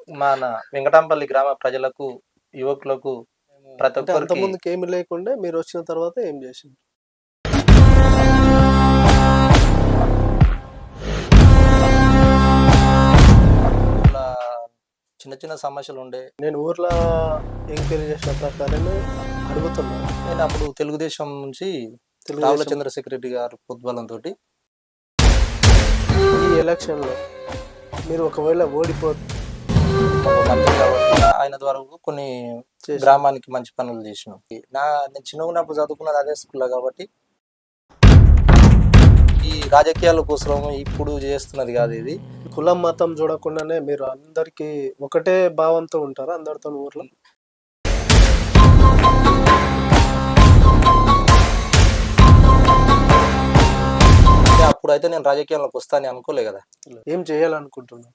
మన వెంకటాంపల్లి గ్రామ ప్రజలకు, యువకులకు ప్రతి అంటే ఒక్కరికి అంతకుముందుకు ఏమి లేకుండా మీరు వచ్చిన తర్వాత ఏం చేసింది? ఊర్ల చిన్న చిన్న సమస్యలు ఉండే. నేను ఊర్లో ఎంక్వైరీ చేసిన ప్రకారమే అడుగుతున్నాను. నేను అప్పుడు తెలుగుదేశం నుంచి రావుల తెలుగుదేశం చంద్రశేఖర్ గారు ప్రోద్బలంతో ఈ ఎలక్షన్లో మీరు ఒకవేళ ఓడిపోతే మంత్రి కాబట్టి ఆయన ద్వారా కొన్ని చేసి గ్రామానికి మంచి పనులు చేసినాం. నేను చిన్నగా ఉన్నప్పుడు చదువుకున్నది అదే స్కూల్లో కాబట్టి ఈ రాజకీయాల కోసం ఇప్పుడు చేస్తున్నది కాదు ఇది. కులం మతం చూడకుండానే మీరు అందరికీ ఒకటే భావంతో ఉంటారా అందరితో ఊర్లో? అప్పుడైతే నేను రాజకీయాల్లోకి వస్తానని అనుకోలే కదా. ఏం చేయాలనుకుంటున్నాను?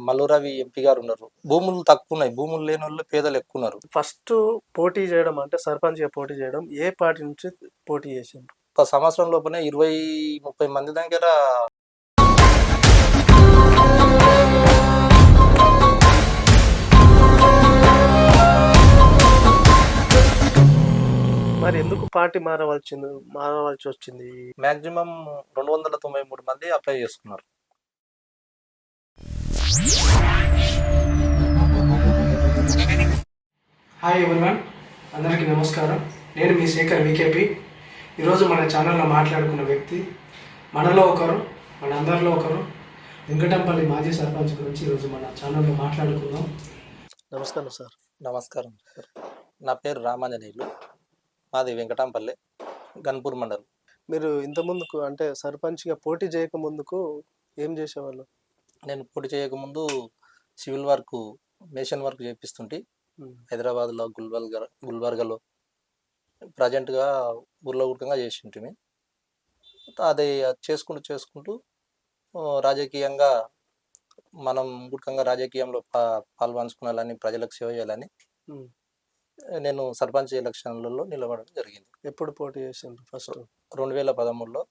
మల్లురవి ఎంపీ గారు ఉన్నారు. భూములు తక్కువ ఉన్నాయి, భూములు లేని వాళ్ళు పేదలు ఎక్కువ ఉన్నారు. ఫస్ట్ పోటీ చేయడం అంటే సర్పంచ్గా పోటీ చేయడం ఏ పార్టీ నుంచి పోటీ చేసిండ్రు? ఒక సంవత్సరం లోపలనే 20-30 మంది దగ్గర మరి ఎందుకు పార్టీ మారవలసి వచ్చింది? మాక్సిమం 293 మంది అప్లై చేసుకున్నారు. హాయ్ ఎవ్రీవన్, అందరికీ నమస్కారం. నేను మీ శేఖర్ వికేపీ. ఈరోజు మన ఛానల్లో మాట్లాడుకున్న వ్యక్తి మనలో ఒకరు, మనందరిలో ఒకరు, వెంకటంపల్లి మాజీ సర్పంచ్ గురించి ఈరోజు మన ఛానల్లో మాట్లాడుకుందాం. నమస్కారం సార్. నమస్కారం సార్. నా పేరు రామాంజనేయులు, మాది వెంకటాంపల్లి, గన్పూర్ మండలం. మీరు ఇంతకుముందుకు అంటే సర్పంచ్గా పోటీ చేయకముందుకు ఏం చేసేవాళ్ళు? నేను పోటీ చేయకముందు సివిల్ వర్క్, మేషన్ వర్క్ చేపిస్తుంటే హైదరాబాద్లో గుల్బర్గాలో ప్రజెంట్గా ఊర్లో గుర్తంగా చేసింటిమి. అది చేసుకుంటూ రాజకీయంగా మనం గుర్తంగా రాజకీయంలో పాల్పంచుకోవాలని, ప్రజలకు సేవ చేయాలని నేను సర్పంచ్ ఎలక్షన్లలో నిలబడడం జరిగింది. ఎప్పుడు పోటీ చేసిండ్రు? ఫస్ట్ 2013లో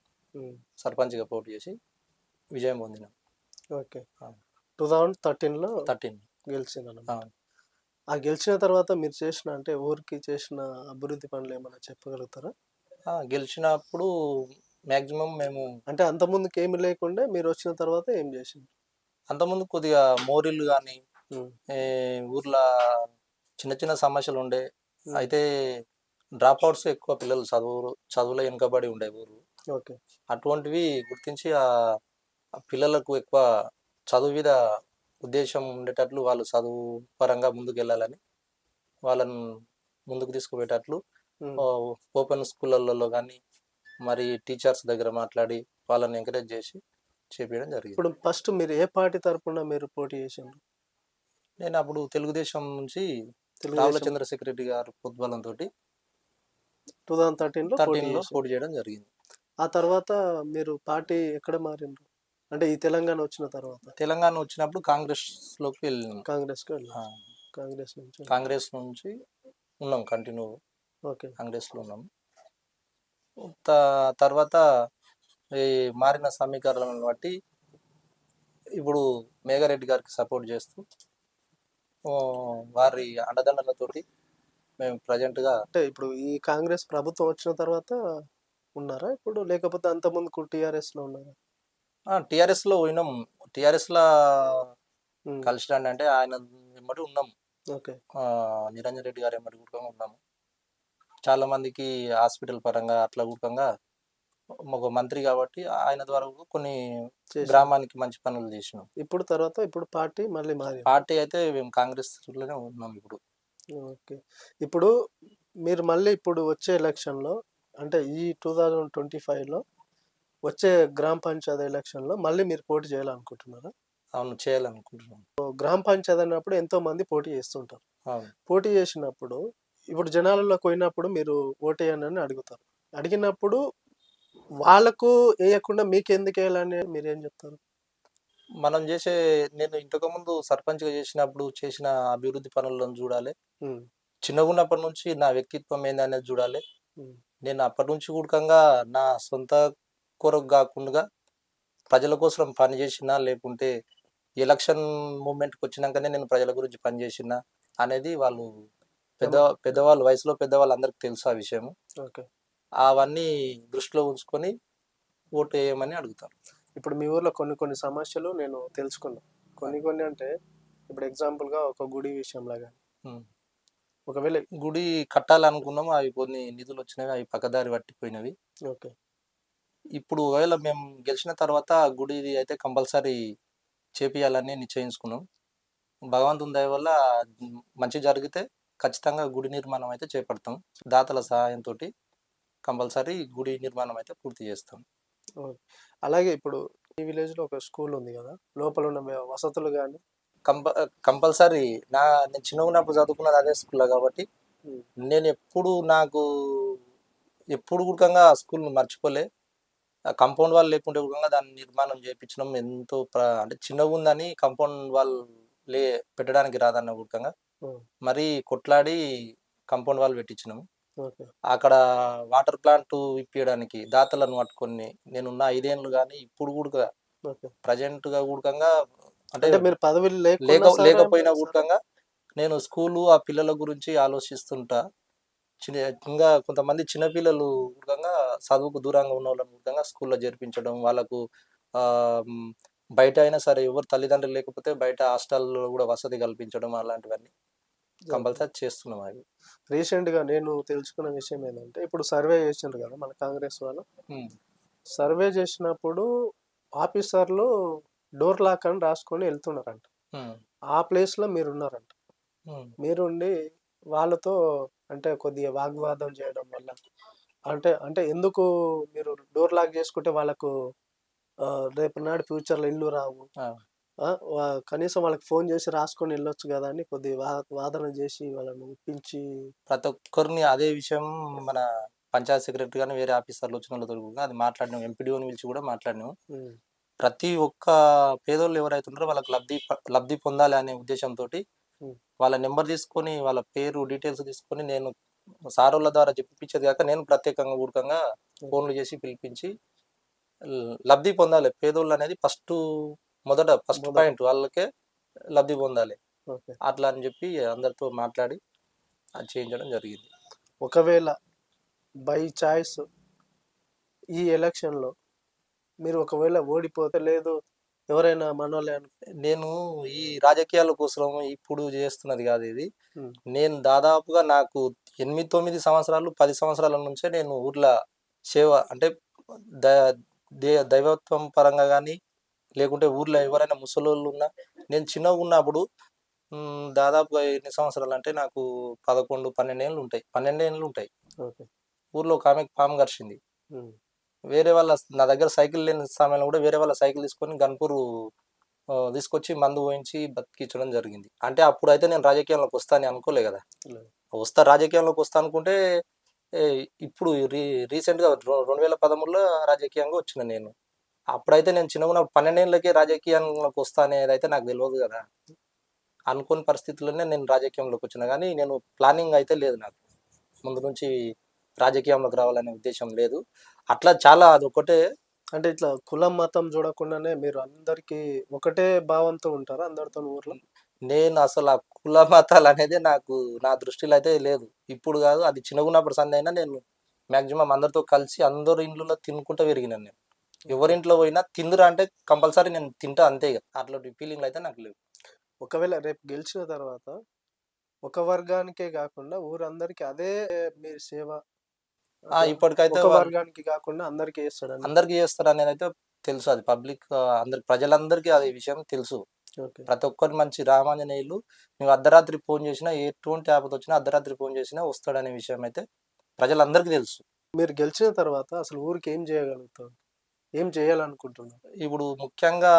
సర్పంచ్గా పోటీ చేసి విజయం పొందిన. ఓకే. 2013లో గెలిచిందన్న. ఆ గెలిచిన తర్వాత మీరు చేసిన అంటే ఊరికి చేసిన అభివృద్ధి పనులు ఏమైనా చెప్పగలుగుతారా? గెలిచినప్పుడు మ్యాక్సిమం మేము అంటే అంతకుముందుకు ఏమి లేకుండా మీరు వచ్చిన తర్వాత ఏం చేసింది? అంతకుముందు కొద్దిగా మోరీలు కానీ ఊర్లో చిన్న చిన్న సమస్యలు ఉండే. అయితే డ్రాప్ అవుట్స్ ఎక్కువ, పిల్లలు చదువులో వెనుకబడి ఉండే ఊరు. ఓకే. అటువంటివి గుర్తించి ఆ పిల్లలకు ఎక్కువ చదువు మీద ఉద్దేశం ఉండేటట్లు, వాళ్ళు చదువు పరంగా ముందుకు వెళ్ళాలని వాళ్ళను ముందుకు తీసుకుపోయేటట్లు ఓపెన్ స్కూళ్ళల్లో కానీ మరి టీచర్స్ దగ్గర మాట్లాడి వాళ్ళని ఎంకరేజ్ చేసి చేపించడం జరిగింది. ఇప్పుడు ఫస్ట్ మీరు ఏ పార్టీ తరఫున మీరు పోటీ చేసిండ్రు? నేను అప్పుడు తెలుగుదేశం నుంచి రావుల చంద్రశేఖర్ గారు ప్రోద్బలంతో 2013లో పోటీ చేయడం జరిగింది. ఆ తర్వాత మీరు పార్టీ ఎక్కడ మారిండ్రు? అంటే ఈ తెలంగాణ వచ్చిన తర్వాత? తెలంగాణ వచ్చినప్పుడు కాంగ్రెస్లోకి వెళ్ళినాం. కాంగ్రెస్ నుంచి ఉన్నాం, కంటిన్యూ కాంగ్రెస్లో ఉన్నాం. తర్వాత ఈ మారిన సమీకరణలను బట్టి ఇప్పుడు మేఘారెడ్డి గారికి సపోర్ట్ చేస్తూ వారి అండదండలతోటి మేము ప్రజెంట్గా. అంటే ఇప్పుడు ఈ కాంగ్రెస్ ప్రభుత్వం వచ్చిన తర్వాత ఉన్నారా ఇప్పుడు, లేకపోతే అంతకుముందుకు టీఆర్ఎస్లో ఉన్నారా? టీఆర్ఎస్లో పోయినాం. టీఆర్ఎస్లో కలిసి రండి అంటే ఆయన వెంబడి ఉన్నాం. ఓకే. నిరంజన్ రెడ్డి గారు వెంబడి కూడా ఉన్నాము. చాలా మందికి హాస్పిటల్ పరంగా అట్లా కూడంగా ఒక మంత్రి కాబట్టి ఆయన ద్వారా కొన్ని గ్రామానికి మంచి పనులు చేసినాం. ఇప్పుడు పార్టీ మళ్ళీ పార్టీ అయితే మేము కాంగ్రెస్లోనే ఉన్నాం ఇప్పుడు. ఓకే. ఇప్పుడు మీరు మళ్ళీ ఇప్పుడు వచ్చే ఎలక్షన్లో అంటే ఈ 2025లో వచ్చే గ్రామ పంచాయతీ ఎలక్షన్లో మళ్ళీ మీరు పోటీ చేయాలనుకుంటున్నారా? అవును, చేయాలనుకుంటున్నాం. గ్రామ పంచాయతీ అన్నప్పుడు ఎంతో మంది పోటీ చేస్తుంటారు. పోటీ చేసినప్పుడు ఇప్పుడు జనాలలోకి పోయినప్పుడు మీరు ఓటేయండి అని అడుగుతారు. అడిగినప్పుడు వాళ్ళకు వేయకుండా మీకు ఎందుకు వేయాలని మీరేం చెప్తారు? మనం నేను ఇంతకుముందు సర్పంచ్గా చేసినప్పుడు చేసిన అభివృద్ధి పనులను చూడాలి. చిన్నగా ఉన్నప్పటి నుంచి నా వ్యక్తిత్వం ఏందనేది చూడాలి. నేను అప్పటి నుంచి కూడకంగా నా సొంత కొరకు కాకుండా ప్రజల కోసం పని చేసినా, లేకుంటే ఎలక్షన్ మూమెంట్కి వచ్చినాకనే నేను ప్రజల గురించి పనిచేసిన అనేది వాళ్ళు పెద్దవాళ్ళు వయసులో పెద్దవాళ్ళు అందరికి తెలుసు ఆ విషయం. ఓకే. అవన్నీ దృష్టిలో ఉంచుకొని ఓటు వేయమని అడుగుతాను. ఇప్పుడు మీ ఊర్లో కొన్ని సమస్యలు నేను తెలుసుకున్నాను. కొన్ని అంటే ఇప్పుడు ఎగ్జాంపుల్గా ఒక గుడి విషయంలో కానీ ఒకవేళ గుడి కట్టాలనుకున్నాము, అవి కొన్ని నిధులు వచ్చినవి, అవి పక్కదారి పట్టిపోయినవి. ఓకే. ఇప్పుడు ఒకవేళ మేము గెలిచిన తర్వాత గుడి అయితే కంపల్సరీ చేపియాలని నిశ్చయించుకున్నాం. భగవంతుని దయ వల్ల మంచి జరిగితే ఖచ్చితంగా గుడి నిర్మాణం అయితే చేపడతాం. దాతల సహాయంతో కంపల్సరీ గుడి నిర్మాణం అయితే పూర్తి చేస్తాం. అలాగే ఇప్పుడు ఈ విలేజ్లో ఒక స్కూల్ ఉంది కదా, లోపల ఉన్న వసతులు కానీ కంపల్సరీ నేను చిన్నగా ఉన్నప్పుడు చదువుకున్నది అదే స్కూల్లో కాబట్టి నేను ఎప్పుడు కూడా స్కూల్ని మర్చిపోలే. కాంపౌండ్ వాల్ లేకుంటే కూడా దాన్ని నిర్మాణం చేయించడం ఎంతో అంటే చిన్నగా ఉందని కాంపౌండ్ వాల్ పెట్టడానికి రాదన్న కూడా మరీ కొట్లాడి కాంపౌండ్ వాల్ పెట్టించినాము. అక్కడ వాటర్ ప్లాంట్ ఇప్పించడానికి దాతలను పట్టుకొని నేనున్న 5 ఏళ్ళు కానీ ఇప్పుడు కూడా ప్రజెంట్ గా కూడా అంటే మీరు పదవులు లేకపోయినా కూడా నేను స్కూలు ఆ పిల్లల గురించి ఆలోచిస్తుంటా. ఇంకా కొంతమంది చిన్నపిల్లలు కూడా చదువుకు దూరంగా ఉన్న వాళ్ళని కూడా స్కూల్లో చేర్పించడం, వాళ్ళకు బయట అయినా సరే ఎవరు తల్లిదండ్రులు లేకపోతే బయట హాస్టల్లో కూడా వసతి కల్పించడం అలాంటివన్నీ కంపల్సరీ చేస్తున్నాం. అవి రీసెంట్గా నేను తెలుసుకున్న విషయం ఏంటంటే ఇప్పుడు సర్వే చేసిండ్రు కదా మన కాంగ్రెస్ వాళ్ళు. సర్వే చేసినప్పుడు ఆఫీసర్లు డోర్ లాక్ అని రాసుకొని వెళ్తున్నారంట. ఆ ప్లేస్లో మీరు ఉన్నారంట. మీరుండి వాళ్ళతో అంటే కొద్దిగా వాగ్వాదం చేయడం వల్ల అంటే ఎందుకు మీరు డోర్ లాక్ చేసుకుంటే వాళ్ళకు రేపు నాడు ఫ్యూచర్లో ఇల్లు రావు, కనీసం వాళ్ళకి ఫోన్ చేసి రాసుకొని వెళ్ళొచ్చు కదా అని కొద్దిగా వాదన చేసి వాళ్ళని ఒప్పించి ప్రతి ఒక్కరిని అదే విషయం మన పంచాయత్ సెక్రటరీ కానీ వేరే ఆఫీసర్లు వచ్చిన వాళ్ళతో కూడా అది మాట్లాడినాం. ఎంపీడీఓని పిలిచి కూడా మాట్లాడినాము. ప్రతి ఒక్క పేదోళ్ళు ఎవరైతే ఉన్నారో వాళ్ళకి లబ్ధి పొందాలి అనే ఉద్దేశంతో వాళ్ళ నెంబర్ తీసుకొని వాళ్ళ పేరు డీటెయిల్స్ తీసుకొని నేను సారోళ్ళ ద్వారా చెప్పించేది కాక నేను ప్రత్యేకంగా ఊరికంగా ఫోన్లు చేసి పిలిపించి లబ్ధి పొందాలి పేదోళ్ళు అనేది ఫస్ట్ పాయింట్, వాళ్ళకే లబ్ధి పొందాలి అట్లా అని చెప్పి అందరితో మాట్లాడి అది చేయించడం జరిగింది. ఒకవేళ బై చాయిస్ ఈ ఎలక్షన్లో మీరు ఒకవేళ ఓడిపోతే లేదు ఎవరైనా మనోళ్ళే నేను ఈ రాజకీయాల కోసం ఇప్పుడు చేస్తున్నది కాదు ఇది. నేను దాదాపుగా నాకు 8-9 సంవత్సరాలు 10 సంవత్సరాల నుంచే నేను ఊర్లో సేవ అంటే దైవత్వం పరంగా కానీ లేకుంటే ఊర్లో ఎవరైనా ముసలోళ్ళు ఉన్నా నేను చిన్నగా ఉన్నప్పుడు దాదాపుగా ఎన్ని సంవత్సరాలు అంటే నాకు 11-12 ఏళ్ళు ఉంటాయి. 12 ఏళ్ళు ఉంటాయి. ఊర్లో ఒక ఆమెకు పాము కరిచింది. వేరే వాళ్ళ నా దగ్గర సైకిల్ లేని సమయంలో కూడా వేరే వాళ్ళ సైకిల్ తీసుకొని గన్పూర్ తీసుకొచ్చి మందు పోయించి బతికించడం జరిగింది. అంటే అప్పుడు అయితే నేను రాజకీయంలోకి వస్తానని అనుకోలే కదా. రాజకీయంలోకి వస్తా అనుకుంటే ఇప్పుడు రీసెంట్గా 2013లో రాజకీయంగా వచ్చిన నేను. అప్పుడైతే నేను చిన్నగా ఉన్నప్పుడు 12 ఏళ్ళకే రాజకీయంలోకి వస్తా అనేది అయితే నాకు తెలియదు కదా. అనుకోని పరిస్థితుల్లోనే నేను రాజకీయంలోకి వచ్చిన, కానీ నేను ప్లానింగ్ అయితే లేదు. నాకు ముందు నుంచి రాజకీయంలోకి రావాలనే ఉద్దేశం లేదు. అట్లా చాలా అదొకటే అంటే ఇట్లా కులం మతం చూడకుండానే మీరు అందరికి ఒకటే భావంతో ఉంటారా అందరితో ఊర్లో? నేను అసలు ఆ కుల మతాలు అనేది నాకు నా దృష్టిలో అయితే లేదు. ఇప్పుడు కాదు, అది చిన్నగా ఉన్నప్పుడు సంది అయినా నేను మ్యాక్సిమం అందరితో కలిసి అందరు ఇంట్లో తినుకుంటూ పెరిగినాను. నేను ఎవరింట్లో పోయినా తిందురా అంటే కంపల్సరీ నేను తింటా, అంతే. అట్లాంటి ఫీలింగ్లు అయితే నాకు లేవు. ఒకవేళ రేపు గెలిచిన తర్వాత ఒక వర్గానికే కాకుండా ఊరందరికి అదే మీ సేవ ఇప్పటికైతే వర్గానికి కాకుండా అందరికి చేస్తారు అనేది అయితే తెలుసు. అది పబ్లిక్ ప్రజలందరికీ అది విషయం తెలుసు. ప్రతి ఒక్కరి మంచి రామాంజనేయులు మేము అర్ధరాత్రి ఫోన్ చేసినా ఎటువంటి ఆపద వచ్చినా అర్ధరాత్రి ఫోన్ చేసినా వస్తాడనే విషయం అయితే ప్రజలందరికీ తెలుసు. మీరు గెలిచిన తర్వాత అసలు ఊరికి ఏం చేయగలుగుతారు, ఏం చేయాలనుకుంటున్నారు? ఇప్పుడు ముఖ్యంగా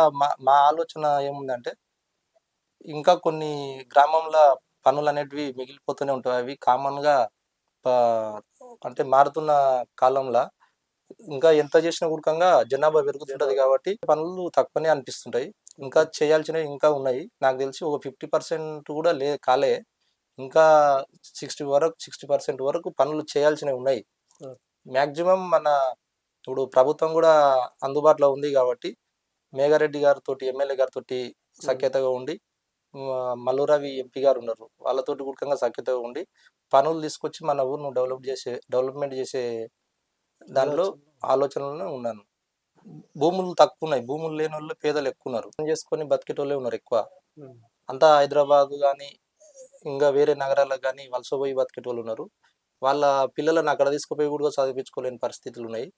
మా ఆలోచన ఏముందంటే ఇంకా కొన్ని గ్రామంలో పనులు అనేటివి మిగిలిపోతూనే ఉంటాయి. అవి కామన్గా అంటే మారుతున్న కాలంలో ఇంకా ఎంత చేసినా కూడా జనాభా పెరుగుతుంటది కాబట్టి పనులు తక్కువనే అనిపిస్తుంటాయి. ఇంకా చేయాల్సినవి ఇంకా ఉన్నాయి. నాకు తెలిసి ఒక 50% కూడా కాలే. ఇంకా 60% వరకు పనులు చేయాల్సినవి ఉన్నాయి. మ్యాక్సిమం మన ఇప్పుడు ప్రభుత్వం కూడా అందుబాటులో ఉంది కాబట్టి మేఘారెడ్డి గారితో ఎమ్మెల్యే గారితో సఖ్యతగా ఉండి మల్లు రవి ఎంపీ గారు ఉన్నారు, వాళ్ళతోటి కూడా సఖ్యతగా ఉండి పనులు తీసుకొచ్చి మన ఊరును డెవలప్మెంట్ చేసే దాంట్లో ఆలోచనలోనే ఉన్నాను. భూములు తక్కువ ఉన్నాయి, భూములు లేని వాళ్ళు పేదలు ఎక్కువ ఉన్నారు, పని చేసుకొని బతికేటోళ్ళే ఉన్నారు ఎక్కువ. అంతా హైదరాబాద్ కానీ ఇంకా వేరే నగరాలకు కానీ వలసపోయి బతికేటోళ్ళు ఉన్నారు. వాళ్ళ పిల్లలను అక్కడ తీసుకుపోయి కూడా చదివించుకోలేని పరిస్థితులు ఉన్నాయి.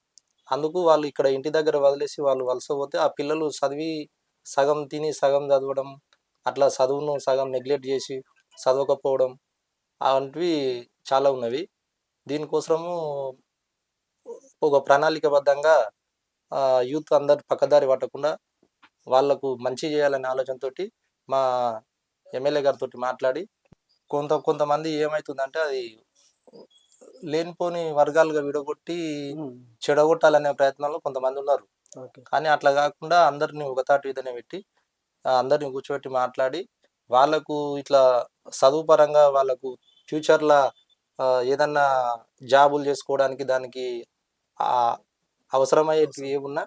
అందుకు వాళ్ళు ఇక్కడ ఇంటి దగ్గర వదిలేసి వాళ్ళు వలస పోతే ఆ పిల్లలు చదివి సగం తిని సగం చదవడం, అట్లా చదువును సగం నెగ్లెక్ట్ చేసి చదవకపోవడం అలాంటివి చాలా ఉన్నవి. దీనికోసము ఒక ప్రణాళికబద్ధంగా యూత్ అందరు పక్కదారి పట్టకుండా వాళ్లకు మంచి చేయాలనే ఆలోచనతోటి మా ఎమ్మెల్యే గారితో మాట్లాడి కొంతమంది ఏమవుతుందంటే అది లేనిపోని వర్గాలుగా విడగొట్టి చెడగొట్టాలనే ప్రయత్నంలో కొంతమంది ఉన్నారు. కానీ అట్లా కాకుండా అందరినీ ఒకతాటి విధంగా పెట్టి అందరిని కూర్చోబెట్టి మాట్లాడి వాళ్ళకు ఇట్లా చదువు పరంగా వాళ్ళకు ఫ్యూచర్లో ఏదన్నా జాబులు చేసుకోవడానికి దానికి అవసరమయ్యేటివి ఏమున్నా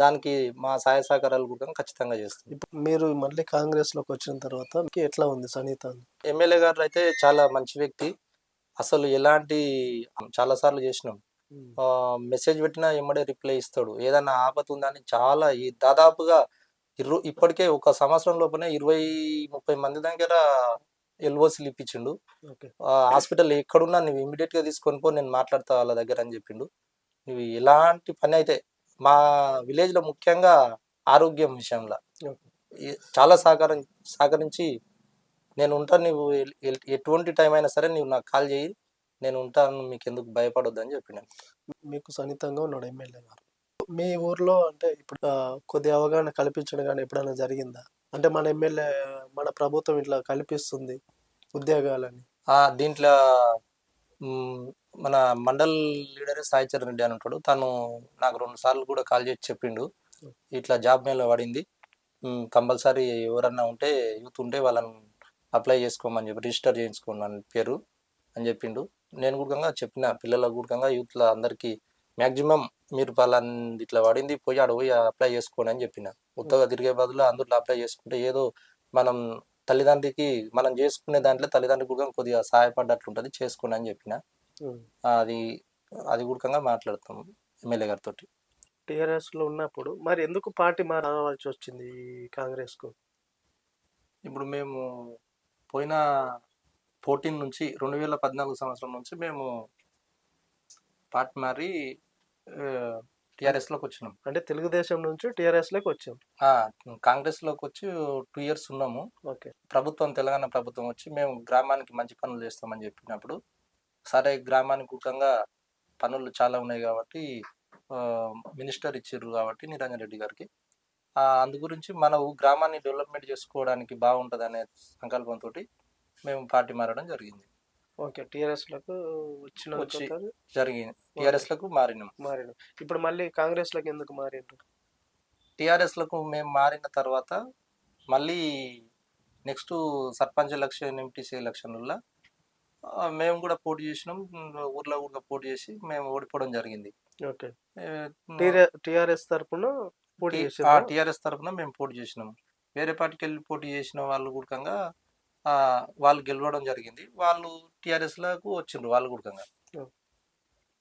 దానికి మా సహాయ సహకారాలు కూడా ఖచ్చితంగా చేస్తాం. ఇప్పుడు మీరు మళ్ళీ కాంగ్రెస్ లోకి వచ్చిన తర్వాత మీకు ఎట్లా ఉంది సన్నిహిత? ఎమ్మెల్యే గారు అయితే చాలా మంచి వ్యక్తి, అసలు ఎలాంటి చాలాసార్లు చేసినాం, మెసేజ్ పెట్టినా ఎమ్మడే రిప్లై ఇస్తాడు. ఏదన్నా ఆపద ఉందని చాలా దాదాపుగా ఇప్పటికే ఒక సంవత్సరం లోపలనే 20-30 మంది దగ్గర ఎల్ఓసీలు ఇప్పించిండు. హాస్పిటల్ ఎక్కడున్నా నువ్వు ఇమీడియట్గా తీసుకొని పో, నేను మాట్లాడతా వాళ్ళ దగ్గర అని చెప్పిండు. నువ్వు ఎలాంటి పని అయితే మా విలేజ్లో ముఖ్యంగా ఆరోగ్యం విషయంలో చాలా సహకరించి నేను ఉంటాను, నువ్వు ఎటువంటి టైం అయినా సరే నువ్వు నాకు కాల్ చేయి, నేను ఉంటాను, మీకు ఎందుకు భయపడొద్దు అని చెప్పినాను. మీకు సన్నిహితంగా ఉన్నాడు ఎమ్మెల్యే గారు. మీ ఊర్లో అంటే ఇప్పుడు కొద్ది అవగాహన కల్పించడం కానీ ఎప్పుడైనా జరిగిందా? అంటే మన ఎమ్మెల్యే మన ప్రభుత్వం ఇట్లా కల్పిస్తుంది ఉద్యోగాలని. దీంట్లో మన మండల్ లీడరే సాయి చరణ్ రెడ్డి అని ఉంటాడు, తను నాకు 2 సార్లు కూడా కాల్ చేసి చెప్పిండు, ఇట్లా జాబ్ మేళ పడింది, కంపల్సరీ ఎవరన్నా ఉంటే యూత్ ఉంటే వాళ్ళని అప్లై చేసుకోమని చెప్పి రిజిస్టర్ చేయించుకోమని పేరు అని చెప్పిండు. నేను కూడా చెప్పిన పిల్లలకు కూడా యూత్లో అందరికీ మ్యాక్సిమం మీరు పలానా ఇట్లా పడింది పోయి ఆడ పోయి అప్లై చేసుకోండి అని చెప్పిన. ఉత్తగా తిరిగే బదులు అందులో అప్లై చేసుకుంటే ఏదో మనం తల్లిదండ్రికి మనం చేసుకునే దాంట్లో తల్లిదండ్రులు కూడా కొద్దిగా సహాయపడ్డట్లు ఉంటుంది, చేసుకోండి అని చెప్పిన. అది కూడా మాట్లాడతాం ఎమ్మెల్యే గారితో. టీఆర్ఎస్లో ఉన్నప్పుడు మరి ఎందుకు పార్టీ మారవలసి వచ్చింది కాంగ్రెస్కు? ఇప్పుడు మేము పోయిన 14 నుంచి 2014 సంవత్సరం నుంచి మేము పార్టీ మారి టీఆర్ఎస్లోకి వచ్చినాం. అంటే తెలుగుదేశం నుంచి టీఆర్ఎస్లోకి వచ్చాం. కాంగ్రెస్లోకి వచ్చి 2 years ఉన్నాము. ఓకే. తెలంగాణ ప్రభుత్వం వచ్చి మేము గ్రామానికి మంచి పనులు చేస్తామని చెప్పినప్పుడు, సరే గ్రామానికి ముఖ్యంగా పనులు చాలా ఉన్నాయి కాబట్టి మినిస్టర్ ఇచ్చారు కాబట్టి నిరంజన్ రెడ్డి గారికి, అందు గురించి మన గ్రామాన్ని డెవలప్మెంట్ చేసుకోవడానికి బాగుంటుంది అనే సంకల్పంతో మేము పార్టీ మారడం జరిగింది. ఓకే. టీఆర్ఎస్లకు వచ్చి జరిగింది, టీఆర్ఎస్లకు మారినాం. ఇప్పుడు మళ్ళీ కాంగ్రెస్లోకి ఎందుకు మారిండ్రు? టీఆర్ఎస్లకు మేము మారిన తర్వాత మళ్ళీ నెక్స్ట్ సర్పంచ్ ఎలక్షన్, ఎంపీటీసీ ఎలక్షన్లలో మేము కూడా పోటీ చేసినాం, ఊర్లో కూడా పోటీ చేసి మేము ఓడిపోవడం జరిగింది. ఓకే. టీఆర్ఎస్ తరఫున టీఆర్ఎస్ తరఫున మేము పోటీ చేసినాం. వేరే పార్టీకి వెళ్ళి పోటీ చేసిన వాళ్ళు కూడా వాళ్ళు గెలవడం జరిగింది, వాళ్ళు టీఆర్ఎస్లకు వచ్చిండ్రు వాళ్ళు కూడా.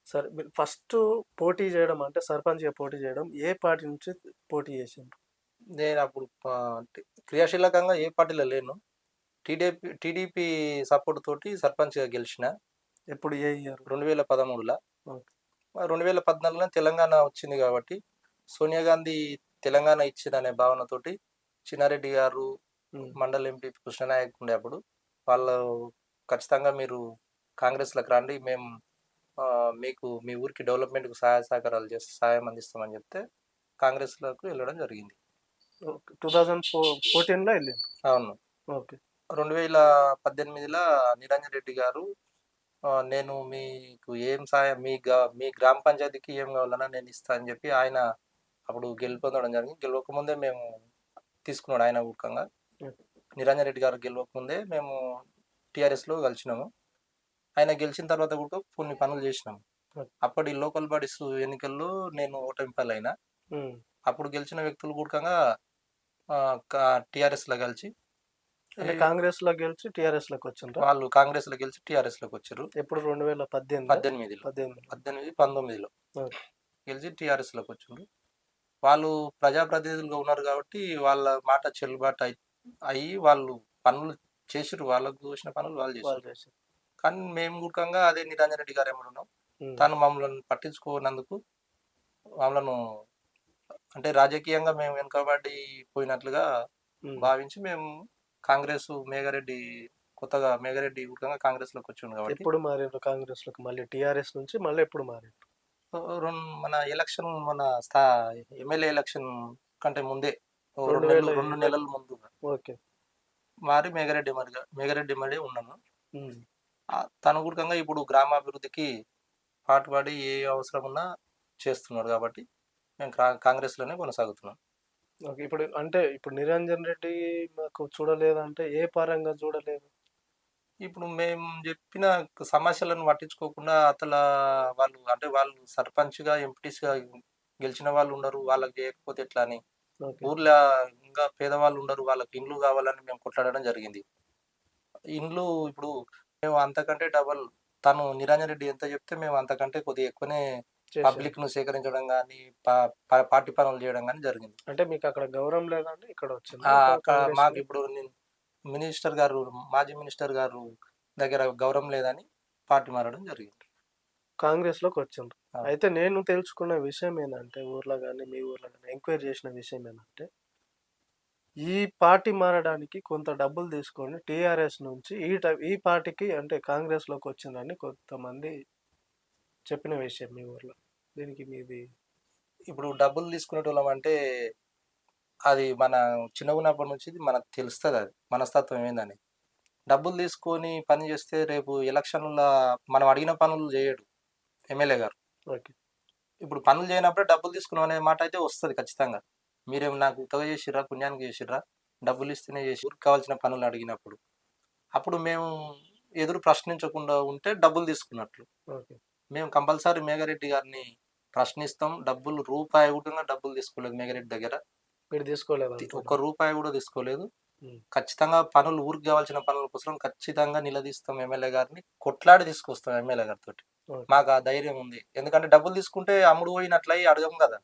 సరే, మీరు ఫస్ట్ పోటీ చేయడం అంటే సర్పంచ్గా పోటీ చేయడం ఏ పార్టీ నుంచి పోటీ చేసిండ్రు? నేను అప్పుడు క్రియాశీలకంగా ఏ పార్టీలో లేను, టీడీపీ సపోర్ట్ తోటి సర్పంచ్గా గెలిచిన. ఎప్పుడు ఏ ఇయర్? 2013లో. 2014లో తెలంగాణ వచ్చింది కాబట్టి సోనియా గాంధీ తెలంగాణ ఇచ్చిందనే భావనతోటి చిన్నారెడ్డి గారు మండల్ ఎంపీ కృష్ణనాయక్ ఉండే అప్పుడు వాళ్ళు ఖచ్చితంగా మీరు కాంగ్రెస్లోకి రండి, మేము మీకు మీ ఊరికి డెవలప్మెంట్కు సహాయ సహకారాలు చేసి సహాయం అందిస్తామని చెప్తే కాంగ్రెస్లోకి వెళ్ళడం జరిగింది. 2014లో వెళ్ళింది. అవును. ఓకే. 2018లో నిరంజన్ రెడ్డి గారు నేను మీకు ఏం సాయం మీ గ్రామ పంచాయతీకి ఏం కావాలన్నా నేను ఇస్తా అని చెప్పి ఆయన అప్పుడు గెలుపొందడం జరిగింది. గెలవకముందే మేము తీసుకున్నాడు ఆయన ఊకంగా. నిరంజన్ రెడ్డి గారు గెలవకముందే మేము టీఆర్ఎస్లో కలిసినాము. ఆయన గెలిచిన తర్వాత కూడా కొన్ని పనులు చేసినాము. అప్పటి లోకల్ బాడీస్ ఎన్నికల్లో నేను ఓటమి పాలైనా, అప్పుడు గెలిచిన వ్యక్తులు కూడా టీఆర్ఎస్లో కలిసి అంటే కాంగ్రెస్ లో గెలిచి టిఆర్ఎస్ లోకి వచ్చిండ్రా? వాళ్ళు కాంగ్రెస్లో గెలిచి టీఆర్ఎస్లోకి వచ్చారు. ఎప్పుడు 2018 18లో 18 19లో ఓకే. గెలిచి టీఆర్ఎస్లోకి వచ్చిండ్రు. వాళ్ళు ప్రజాప్రతినిధులుగా ఉన్నారు కాబట్టి వాళ్ళ మాట చెల్లుబాటు అయ్యి వాళ్ళు పనులు చేసిర్రు. వాళ్ళకు చూసిన పనులు వాళ్ళు చేసిర్రు. వాళ్ళు చేశారు. కానీ మేము కూడంగా అదే నిరంజన్ రెడ్డి గారు ఏమన్నా ఉన్నాం, ఉమ్. తను మమ్మల్ని పట్టించుకోనందుకు మమ్మల్ని అంటే రాజకీయంగా మేము వెనుకబడి పోయినట్లుగా ఉమ్. భావించి మేము కాంగ్రెస్ కొత్తగా మేఘారెడ్డి కూడంగా కాంగ్రెస్లోకి వచ్చిండు కాబట్టి ఎప్పుడు మారిండ్రు కాంగ్రెస్ లోకి? మళ్ళీ టిఆర్ఎస్ నుంచి మళ్ళీ ఎప్పుడు మారిండ్రు? మన ఎలక్షన్ ఎమ్మెల్యే ఎలక్షన్ కంటే ముందే ఓ 2 నెలల ముందు ఓకే. మారి మేఘారెడ్డి మరి ఉన్నాము. తను కూడంగా ఇప్పుడు గ్రామాభివృద్ధికి పాటుపడి ఏ అవసరం ఉన్నా చేస్తున్నాడు కాబట్టి మేము కాంగ్రెస్లోనే కొనసాగుతున్నాం. ఓకే. ఇప్పుడు అంటే ఇప్పుడు నిరంజన్ రెడ్డి మాకు చూడలేదంటే ఏ పరంగా చూడలేదు? ఇప్పుడు మేము చెప్పిన సమస్యలను పట్టించుకోకుండా వాళ్ళు సర్పంచ్గా ఎంపీటీస్గా గెలిచిన వాళ్ళు ఉండరు, వాళ్ళకి చేయకపోతే ఎట్లా అని ఓకే. ఊర్లో ఇంకా పేదవాళ్ళు ఉండరు, వాళ్ళకి ఇండ్లు కావాలని మేము కొట్లాడడం జరిగింది. ఇండ్లు ఇప్పుడు మేము అంతకంటే డబల్ తను నిరంజన్ రెడ్డి ఎంత చెప్తే మేము అంతకంటే కొద్దిగా ఎక్కువనే చేశారు. పబ్లిక్ ను సేకరించడం కానీ పార్టీ పనులు చేయడం కానీ జరిగింది. అంటే మీకు అక్కడ గౌరవం లేదండి, ఇక్కడ వచ్చింది మాకు ఇప్పుడు మాజీ మినిస్టర్ గారు దగ్గర గౌరవం లేదని పార్టీ మారడం జరిగింది. కాంగ్రెస్ లోకి వచ్చిండ్రు. ఆ. అయితే నేను తెలుసుకున్న విషయం ఏంటంటే ఊర్లో కానీ మీ ఊర్లో కానీ ఎంక్వైరీ చేసిన విషయం ఏంటంటే ఈ పార్టీ మారడానికి కొంత డబ్బులు తీసుకొని టీఆర్ఎస్ నుంచి ఈ పార్టీకి అంటే కాంగ్రెస్ లోకి వచ్చిందని కొంతమంది చెప్పిన విషయం మీ ఊర్లో. దీనికి మీది? ఇప్పుడు డబ్బులు తీసుకునేటోళ్ళం అంటే అది మన చిన్నగున్నప్పటి నుంచి మనకు తెలుస్తుంది, అది మనస్తత్వం ఏందని. డబ్బులు తీసుకొని పని చేస్తే రేపు ఎలక్షన్ల మనం అడిగిన పనులు చేయడు ఎమ్మెల్యే గారు. ఓకే. ఇప్పుడు పనులు చేయనప్పుడే డబ్బులు తీసుకున్నాం అనే మాట అయితే వస్తుంది ఖచ్చితంగా. మీరేమి నాకు ఉత్తగా చేసిర్రా, పుణ్యానికి చేసిర్రా, డబ్బులు ఇస్తేనే చేసి ఊరికి కావాల్సిన పనులు అడిగినప్పుడు అప్పుడు మేము ఎదురు ప్రశ్నించకుండా ఉంటే డబ్బులు తీసుకున్నట్లు. ఓకే. మేము కంపల్సరీ మేఘారెడ్డి గారిని ప్రశ్నిస్తాం. రూపాయి కూడా డబ్బులు తీసుకోలేదు మేఘారెడ్డి దగ్గర, మీరు తీసుకోలేదు? ఒక్క రూపాయి కూడా తీసుకోలేదు. ఉమ్. ఖచ్చితంగా ఊరికి కావాల్సిన పనుల కోసం ఖచ్చితంగా నిలదీస్తాం ఎమ్మెల్యే గారిని, కొట్లాడి తీసుకొస్తాం ఎమ్మెల్యే గారితో. ఓకే. మాకు ఆ ధైర్యం ఉంది, ఎందుకంటే డబ్బులు తీసుకుంటే అమ్ముడు పోయినట్లయి అడగం కదా,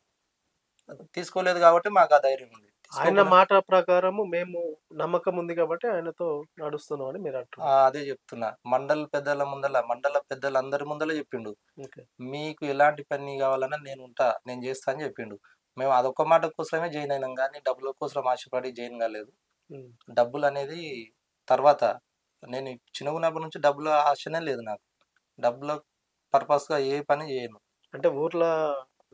తీసుకోలేదు కాబట్టి మాకు ఆ ధైర్యం ఉంది. ఆయన మాట ప్రకారము మేము నమ్మకం ఉంది కాబట్టి ఆయనతో నడుస్తున్నాం అని మీరు అంటున్నారు. అదే చెప్తున్నా, మండల పెద్దలందరి ముందల చెప్పిండు, ఓకే. మీకు ఎలాంటి పని కావాలన్నా నేను ఉంటా, నేను చేస్తా అని చెప్పిండు. మేము అదొక్క మాట కోసమే జాయిన్ అయినాం కానీ డబ్బుల కోసం ఆశపడి జాయిన్ కాలేదు. ఉమ్. డబ్బులు అనేది తర్వాత, నేను చిన్నగున్నప్పటి నుంచి డబ్బుల ఆశనే లేదు నాకు. డబ్బుల పర్పస్గా ఏ పని చేయను. అంటే ఊర్లో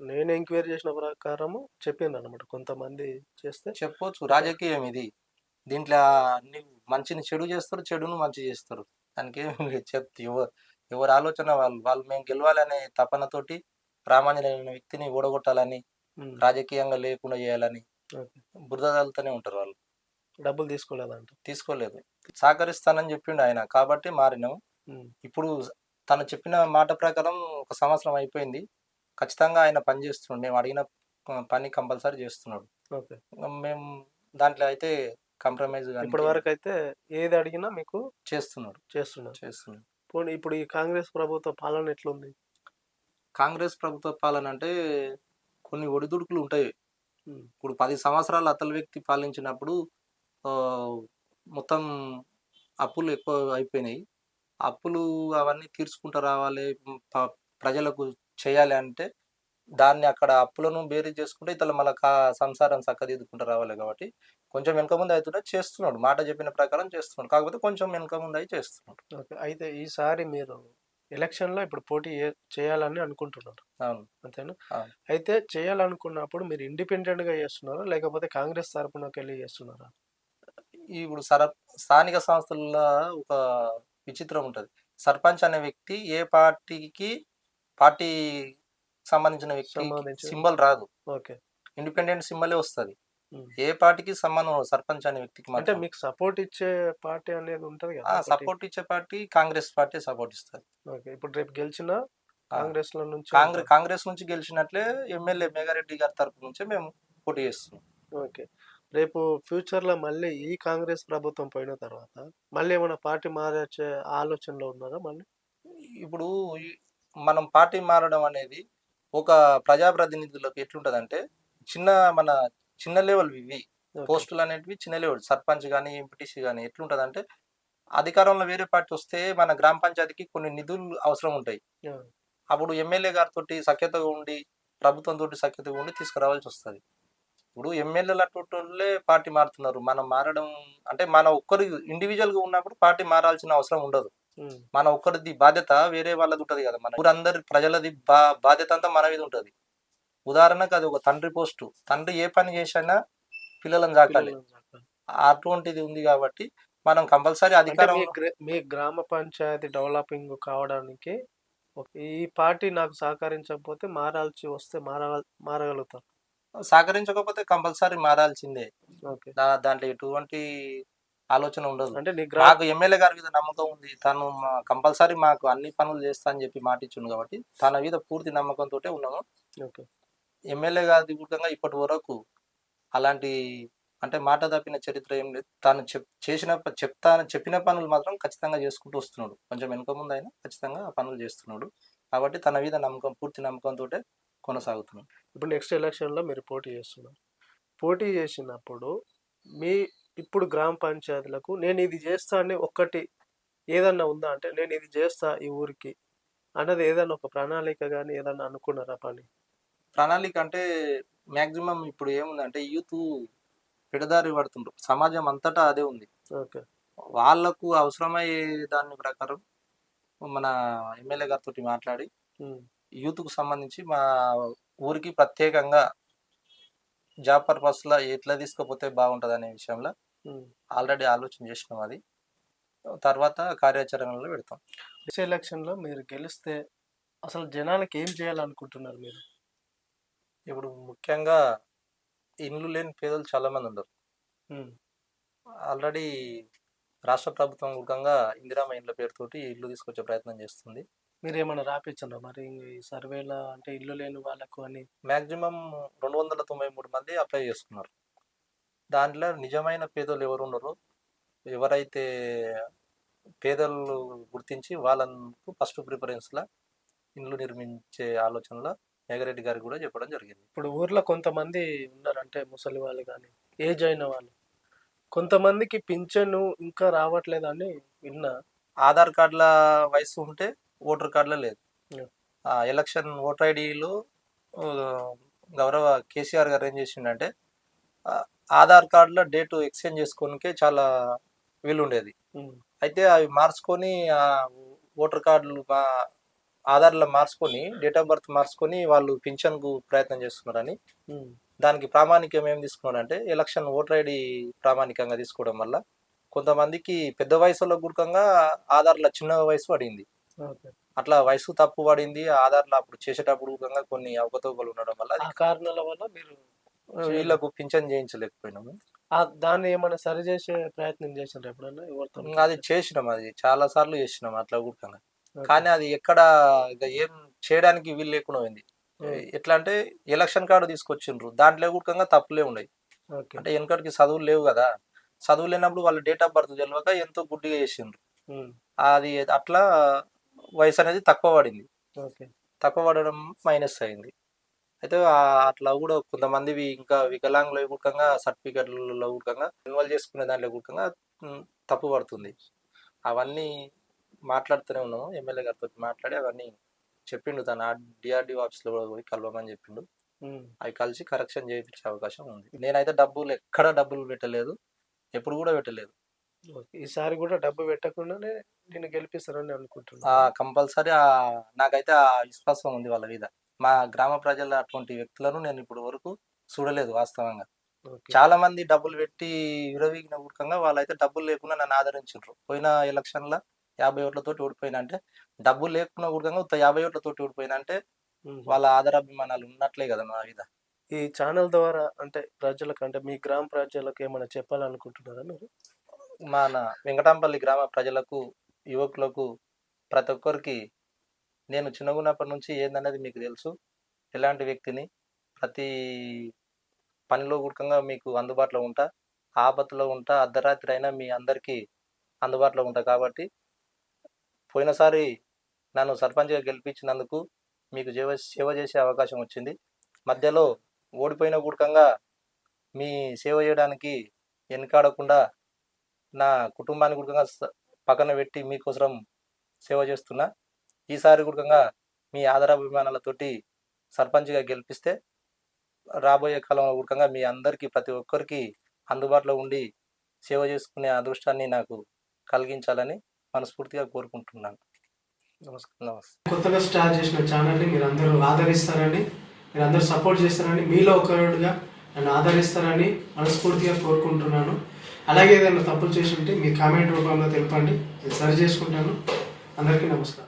నేను ఎంక్వైరీ చేసిన ప్రకారము చెప్పింది అనమాట, కొంతమంది చేస్తే చెప్పొచ్చు, రాజకీయం ఇది. దీంట్లో మంచిని చెడు చేస్తారు, చెడును మంచి చేస్తారు. దానికి ఏమి చెప్తే ఎవరి ఆలోచన వాళ్ళు మేము గెలవాలనే తపనతోటి ప్రామాణ్యమైన వ్యక్తిని ఓడగొట్టాలని, ఉమ్. రాజకీయంగా లేకుండా చేయాలని ఓకే. బురదలుతూనే ఉంటారు వాళ్ళు. డబ్బులు తీసుకోలేదంట? తీసుకోలేదు, సహకరిస్తానని చెప్పిండు ఆయన కాబట్టి మారినాం. ఉమ్. ఇప్పుడు తను చెప్పిన మాట ప్రకారం 1 సంవత్సరం అయిపోయింది, ఖచ్చితంగా ఆయన పని చేస్తున్నాడు, మేము అడిగిన పని కంపల్సరీ చేస్తున్నాడు. ఓకే. మేము దాంట్లో అయితే కాంప్రమైజ్ ఇప్పటి వరకు అయితే ఏది అడిగినా మీకు చేస్తున్నాడు. పోనీ ఇప్పుడు ఈ కాంగ్రెస్ ప్రభుత్వ పాలన ఎట్లుంది? కాంగ్రెస్ ప్రభుత్వ పాలన అంటే కొన్ని ఒడిదుడుకులు ఉంటాయి. ఉమ్. ఇప్పుడు 10 సంవత్సరాలు అతల వ్యక్తి పాలించినప్పుడు మొత్తం అప్పులు ఎక్కువ అయిపోయినాయి. అప్పులు అవన్నీ తీర్చుకుంటూ రావాలి, ప్రజలకు చేయాలి అంటే దాన్ని అక్కడ అప్పులను బేరీజ్ చేసుకుంటే ఇతల మళ్ళీ సంసారం చక్కదిద్దుకుంటూ రావాలి కాబట్టి కొంచెం వెనక ముందు అవుతుంటే చేస్తున్నాడు, మాట చెప్పిన ప్రకారం చేస్తున్నాడు, కాకపోతే కొంచెం వెనక ముందు అయి చేస్తున్నాడు. ఓకే. అయితే ఈసారి మీరు ఎలక్షన్లో ఇప్పుడు పోటీ చేయాలని అనుకుంటున్నారు, అవును అంతేనా? అవును. అయితే చేయాలనుకున్నప్పుడు మీరు ఇండిపెండెంట్గా చేస్తున్నారా లేకపోతే కాంగ్రెస్ తరపునకి వెళ్ళి చేస్తున్నారా? ఇప్పుడు స్థానిక సంస్థల్లో ఒక విచిత్రం ఉంటుంది. సర్పంచ్ అనే వ్యక్తి ఏ పార్టీ సంబంధించిన వ్యక్తి సింబల్ రాదు, ఓకే. ఇండిపెండెంట్ సింబలే వస్తుంది. ఉమ్. ఏ పార్టీకి సంబంధం సర్పంచ్ అనే వ్యక్తికి అంటే మాత్రం. మీకు సపోర్ట్ ఇచ్చే పార్టీ అనేది ఉంటుంది కదా? సపోర్ట్ ఇచ్చే పార్టీ కాంగ్రెస్ పార్టీ సపోర్ట్ ఇస్తుంది. ఓకే. ఇప్పుడు రేపు గెలిచిన కాంగ్రెస్ నుంచి కాంగ్రెస్ నుంచి గెలిచినట్లే ఎమ్మెల్యే మేఘారెడ్డి గారి తరపు నుంచే మేము పోటీ చేస్తున్నాం. ఓకే. రేపు ఫ్యూచర్‌లో మళ్ళీ ఈ కాంగ్రెస్ ప్రభుత్వం పోయిన తర్వాత మళ్ళీ ఏమైనా పార్టీ మారొచ్చే ఆలోచనలో ఉన్నారా మళ్ళీ? ఇప్పుడు ఈ మనం పార్టీ మారడం అనేది ఒక ప్రజాప్రతినిధులకు ఎట్లుంటదంటే, చిన్న మన చిన్న లెవెల్ ఇవి. ఓకే. పోస్టులు అనేటివి చిన్న లెవెల్. సర్పంచ్ గాని, ఎంపీటీసీ గాని ఎట్లుంటదంటే, అధికారంలో వేరే పార్టీ వస్తే మన గ్రామ పంచాయతీకి కొన్ని నిధులు అవసరం ఉంటాయి. ఆ! అప్పుడు ఎమ్మెల్యే గారితోటి సఖ్యతగా ఉండి, ప్రభుత్వంతోటి సఖ్యతగా ఉండి తీసుకురావాల్సొస్తది. ఇప్పుడు ఎమ్మెల్యేలు అటువంటోళ్ళే పార్టీ మారుతున్నారు. మనం మారడం అంటే మన ఒక్కరు ఇండివిడ్యువల్‌గా ఉన్నప్పుడు పార్టీ మారాల్సిన అవసరం ఉండదు. హ్మ్. మన ఒక్కరిది బాధ్యత వేరే వాళ్ళది ఉంటది కదా! మన ఊరందరి ప్రజలది బాధ్యత అంతా మన మీద ఉంటది. ఉదాహరణకు అది ఒక తండ్రి పోస్టు. తండ్రి ఏ పని చేసినా పిల్లలను సాకాలి. పిల్లలను సాకాలి. అటువంటిది ఉంది కాబట్టి మనం కంపల్సరీ అంటే మీ అధికారంలో మీ గ్రామ పంచాయతీ డెవలపింగ్ కావడానికి ఈ పార్టీ నాకు సహకరించకపోతే మారాల్సి వస్తే మారగలుగుతారు. సహకరించకపోతే కంపల్సరీ మారాల్సిందే. ఓకే. దాంట్లో ఎటువంటి ఆలోచన ఉండదు. అంటే నీ మాకు ఎమ్మెల్యే గారి మీద నమ్మకం ఉంది. తను కంపల్సరీ మాకు అన్ని పనులు చేస్తా అని చెప్పి మాటిచ్చిండు కాబట్టి, తన మీద పూర్తి నమ్మకంతోటే ఉన్నాము. ఓకే. ఎమ్మెల్యే గారి కూడంగా ఇప్పటి వరకు అలాంటి అంటే మాట తప్పిన చరిత్ర ఏం లేదు. తాను చెప్పిన పనులు మాత్రం ఖచ్చితంగా చేసుకుంటూ వస్తున్నాడు. కొంచెం వెనక ముందైనా ఖచ్చితంగా ఆ పనులు చేస్తున్నాడు. కాబట్టి తన మీద నమ్మకం, పూర్తి నమ్మకంతోటే కొనసాగుతున్నాం. ఇప్పుడు నెక్స్ట్ ఎలక్షన్‌లో మీరు పోటీ చేస్తున్నారు. పోటీ చేసినప్పుడు మీ ఇప్పుడు గ్రామ పంచాయతీలకు నేను ఇది చేస్తా అని ఒక్కటి ఏదన్నా ఉందా? అంటే నేను ఇది చేస్తా ఈ ఊరికి అన్నది ఏదన్నా ఒక ప్రణాళిక గాని ఏదన్నా అనుకున్నారా పని? ప్రణాళిక అంటే మాక్సిమం ఇప్పుడు ఏముందంటే యూత్ పెడదారి పడుతుండ్రు. సమాజం అంతటా అదే ఉంది. ఓకే. వాళ్ళకు అవసరమయ్యే దాని ప్రకారం మన ఎమ్మెల్యే గారితోటి మాట్లాడి హ్మ్. యూత్‌కు సంబంధించి మా ఊరికి ప్రత్యేకంగా జాబ్ పర్పస్‌ల ఎట్లా తీసుకపోతే బాగుంటదనే విషయంలో హ్మ్. ఆల్రెడీ ఆలోచన చేసినాం అది. తర్వాత కార్యాచరణలో పెడతాం. నెక్స్ట్ ఎలక్షన్‌లో మీరు గెలిస్తే అసలు జనాలకి ఏం చేయాలనుకుంటున్నారు మీరు? ఇప్పుడు ముఖ్యంగా ఇండ్లు లేని పేదలు చాలా మంది ఉన్నారు. హ్మ్. ఆల్రెడీ రాష్ట్ర ప్రభుత్వం ముఖంగా ఇందిరమ్మ ఇండ్ల పేరుతోటి ఇల్లు తీసుకొచ్చే ప్రయత్నం చేస్తుంది. మీరేమన్నా రాపిచ్చిండ్రా మరి ఈ సర్వేల అంటే ఇల్లు లేని వాళ్ళకు అని? మాక్సిమం 293 మంది అప్లై చేసుకున్నారు. దాంట్లో నిజమైన పేదోళ్ళు ఎవరున్నారో, ఎవరైతే పేదలు గుర్తించి వాళ్ళకు ఫస్ట్ ప్రిఫరెన్స్‌ల ఇండ్లు నిర్మించే ఆలోచనలో మేఘరెడ్డి గారికి కూడా చెప్పడం జరిగింది. ఇప్పుడు ఊర్లో కొంతమంది ఉన్నారు అంటే ముసలి వాళ్ళు గాని, ఏజ్ అయిన వాళ్ళు. కొంతమందికి పింఛను ఇంకా రావట్లేదని విన్నా. ఆధార్ కార్డుల వయసు ఉంటే ఓటర్ కార్డులో లేదు. హ్మ్. ఎలక్షన్ ఓటర్ ఐడీలో గౌరవ కేసీఆర్ గారు ఏం చేసిండంటే ఆధార్ కార్డులో డేటు ఎక్స్చేంజ్ చేసుకోనికే చాలా వీలుండేది. హ్మ్. అయితే అవి మార్చుకొని ఓటర్ కార్డులు ఆధార్‌లో మార్చుకొని డేట్ ఆఫ్ బర్త్ మార్చుకొని వాళ్ళు పింఛన్‌కు ప్రయత్నం చేస్తున్నారని హ్మ్. దానికి ప్రామాణికం ఏం తీసుకున్నాడంటే ఎలక్షన్ ఓటర్ ఐడి ప్రామాణికంగా తీసుకోవడం వల్ల కొంతమందికి పెద్ద వయసులో గురకంగా ఆధార్‌లో చిన్న వయసు పడింది. ఓకే. అట్లా వయసు తప్పు పడింది. ఆధార్‌లో అప్పుడు చేసేటప్పుడు గురకంగా కొన్ని అవకతవకలు ఉండడం వల్ల ఆ కారణాల వల్ల మీరు చేయలేదు. వీళ్ళకు పింఛన్ చేయించలేకపోయినాము. దాన్ని ఏమన్నా సరిజేసే ప్రయత్నం చేసిండ్రా ఎప్పుడన్నా ఎవరితోని అది చేసినాం, అది చాలా సార్లు చేసినాం అట్లా గురకంగా. ఓకే. కానీ అది ఎక్కడ ఇక ఏం చేయడానికి వీలు లేకుండా పోయింది. హ్మ్. ఎట్లా అంటే ఎలక్షన్ కార్డు తీసుకొచ్చిండ్రు. దాంట్లో గురకంగా తప్పులే ఉన్నాయి. ఓకే. అంటే వెనకటికి చదువులు లేవు కదా! చదువు లేనప్పుడు వాళ్ళ డేట్ ఆఫ్ బర్త్ తెలవక ఎంతో గుడ్డిగా చేసిండ్రు. హ్మ్. అది అట్లా వయసు అనేది తక్కువ పడింది. ఓకే. తక్కువ పడడం మైనస్ అయింది. అయితే అట్లా కూడా కొంతమందివి ఇంకా వికలాంగుల కూడకంగా సర్టిఫికెట్లలో కూడకంగా రెన్యువల్ చేసుకునే దాంట్లో కూడకంగా తప్పు పడుతుంది. అవన్నీ మాట్లాడుతూనే ఉన్నాము. ఎమ్మెల్యే గారితో మాట్లాడి అవన్నీ చెప్పిండు. తను డిఆర్‌డీఓ ఆఫీస్‌లో కూడా పోయి కలవమని చెప్పిండు. హ్మ్. అవి కలిసి కరెక్షన్ చేయించే అవకాశం ఉంది. నేనైతే ఎక్కడ డబ్బులు పెట్టలేదు. ఎప్పుడు కూడా పెట్టలేదు. ఓకే. ఈసారి గూడా డబ్బు పెట్టకుండానే నిన్ను గెలిపిస్తారని అనుకుంటున్నా. కంపల్సరీ నాకైతే ఆ విశ్వాసం ఉంది వాళ్ళ మీద. మా గ్రామ ప్రజల అటువంటి వ్యక్తులను నేను ఇప్పటి వరకు చూడలేదు వాస్తవంగా. ఓకే. చాలా మంది డబ్బులు పెట్టి విర్రవీగిన మూర్ఖంగా వాళ్ళైతే డబ్బులు లేకుండా నన్ను ఆదరించిండ్రు. పోయిన ఎలక్షన్‌ల 50 ఓట్లతోటి ఓడిపోయినా అంటే, డబ్బులు లేకున్నా కూడంగా ఉత్త 50 ఓట్లతోటి ఓడిపోయినా అంటే, హుహు. వాళ్ళ ఆదరాభిమానాలు ఉన్నట్లే కదా నా మీద. ఈ ఛానల్ ద్వారా అంటే ప్రజలకు అంటే మీ గ్రామ ప్రజలకు ఏమైనా చెప్పాలనుకుంటున్నారా మీరు? మన వెంకటాంపల్లి గ్రామ ప్రజలకు, యువకులకు ప్రతి ఒక్కరికి నేను చిన్నగున్నప్పటి నుంచి ఏందనేది మీకు తెలుసు. ఎలాంటి వ్యక్తిని, ప్రతి పనిలో గుడకంగా మీకు అందుబాటులో ఉంటా, ఆపత్తులో ఉంటా, అర్ధరాత్రి అయినా మీ అందరికీ అందుబాటులో ఉంటా. కాబట్టి పోయినసారి నన్ను సర్పంచ్గా గెలిపించినందుకు మీకు సేవ చేసే అవకాశం వచ్చింది. మధ్యలో ఓడిపోయిన గుడకంగా మీ సేవ చేయడానికి వెనకాడకుండా నా కుటుంబాన్ని గుడకంగా పక్కన పెట్టి మీకోసం సేవ చేస్తున్నా. ఈసారి గుడకంగా మీ ఆదరాభిమానాలతోటి సర్పంచ్గా గెలిపిస్తే రాబోయే కాలంలో గుడకంగా మీ అందరికీ ప్రతి ఒక్కరికి అందుబాటులో ఉండి సేవ చేసుకునే అదృష్టాన్ని నాకు కలిగించాలని మనస్ఫూర్తిగా కోరుకుంటున్నాను. నమస్కారం. కొత్తగా స్టార్ట్ చేసిన ఛానల్ని మీరు అందరూ ఆదరిస్తారని, మీరు అందరూ సపోర్ట్ చేస్తారని, మీలో ఒకరుగా నన్ను ఆదరిస్తారని మనస్ఫూర్తిగా కోరుకుంటున్నాను. అలాగే ఏదైనా తప్పులు చేసి ఉంటే మీ కామెంట్ రూపంలో తెలపండి, నేను సరి చేసుకుంటాను. అందరికీ నమస్కారం.